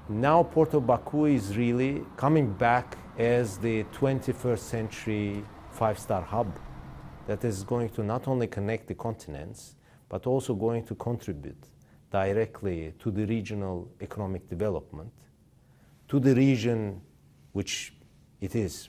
Now Port of Baku is really coming back as the 21st century five-star hub that is going to not only connect the continents, but also going to contribute directly to the regional economic development, to the region which it is.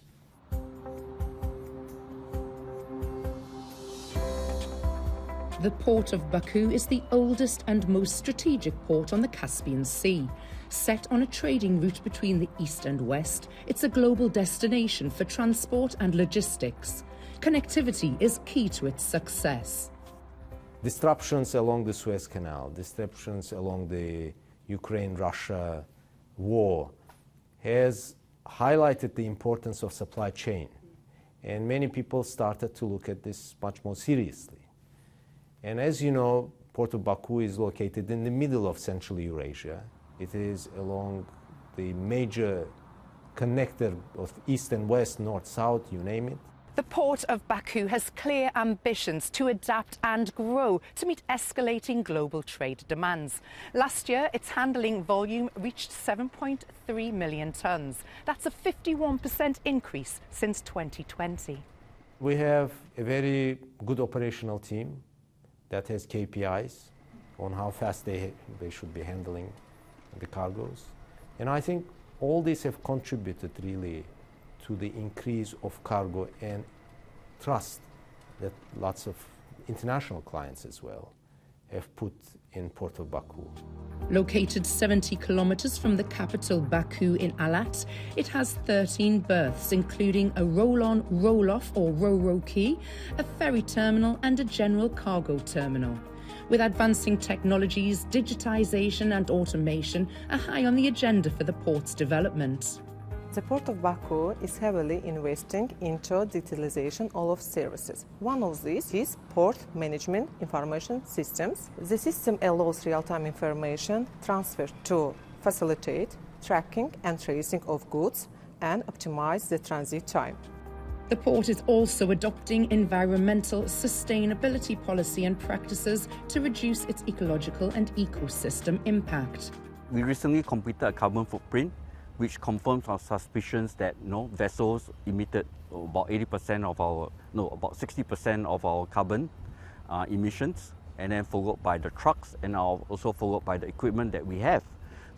The Port of Baku is the oldest and most strategic port on the Caspian Sea. Set on a trading route between the east and west, it's a global destination for transport and logistics. Connectivity is key to its success. Disruptions along the Suez Canal, disruptions along the Ukraine-Russia war has highlighted the importance of supply chain. And many people started to look at this much more seriously. And as you know, Port of Baku is located in the middle of Central Eurasia. It is along the major connector of east and west, north, south, you name it. The Port of Baku has clear ambitions to adapt and grow to meet escalating global trade demands. Last year, its handling volume reached 7.3 million tonnes. That's a 51% increase since 2020. We have a very good operational team that has KPIs on how fast they should be handling the cargoes. And I think all these have contributed really to the increase of cargo and trust that lots of international clients as well have put in Port of Baku. Located 70 kilometers from the capital Baku in Alat, it has 13 berths, including a roll-on, roll-off or ro-ro quay, a ferry terminal and a general cargo terminal. With advancing technologies, digitization and automation are high on the agenda for the port's development. The Port of Baku is heavily investing into digitalization of services. One of these is Port Management Information Systems. The system allows real-time information transfer to facilitate tracking and tracing of goods and optimize the transit time. The port is also adopting environmental sustainability policy and practices to reduce its ecological and ecosystem impact. We recently completed a carbon footprint which confirms our suspicions that vessels emitted about 80% of our, about 60% of our carbon emissions, and then followed by the trucks and also followed by the equipment that we have.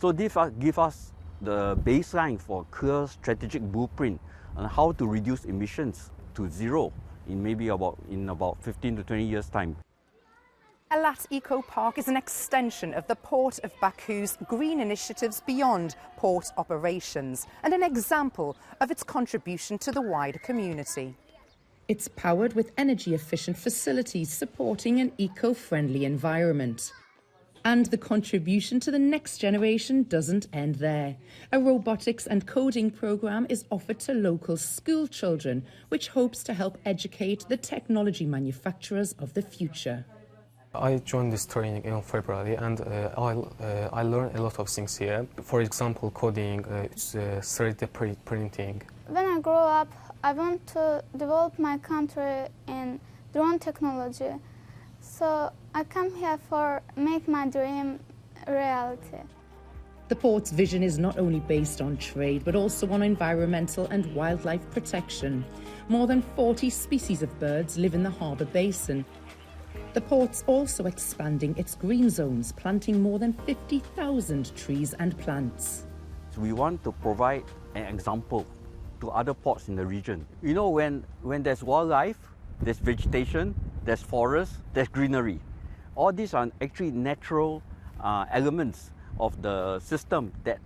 So this gives us the baseline for a clear strategic blueprint on how to reduce emissions to zero in about 15 to 20 years' time. Alat Eco Park is an extension of the Port of Baku's green initiatives beyond port operations and an example of its contribution to the wider community. It's powered with energy-efficient facilities supporting an eco-friendly environment. And the contribution to the next generation doesn't end there. A robotics and coding program is offered to local school children, which hopes to help educate the technology manufacturers of the future. I joined this training in February and I learned a lot of things here. For example, coding, 3D printing. When I grow up, I want to develop my country in drone technology. So I come here for make my dream reality. The port's vision is not only based on trade, but also on environmental and wildlife protection. More than 40 species of birds live in the harbour basin. The port's also expanding its green zones, planting more than 50,000 trees and plants. So we want to provide an example to other ports in the region. You know, when there's wildlife, there's vegetation, there's forest, there's greenery. All these are actually natural elements of the system that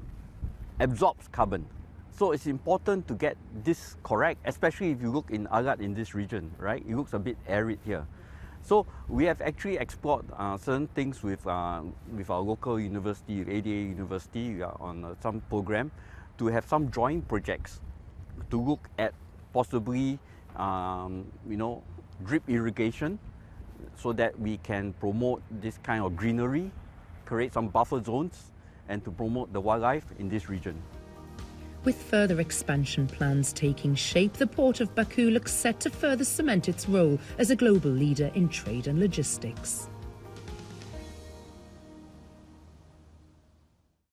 absorbs carbon. So it's important to get this correct, especially if you look in Alat in this region, right? It looks a bit arid here. So we have actually explored certain things with our local university, ADA University, on some program to have some joint projects to look at possibly, drip irrigation so that we can promote this kind of greenery, create some buffer zones, and to promote the wildlife in this region. With further expansion plans taking shape, the Port of Baku looks set to further cement its role as a global leader in trade and logistics.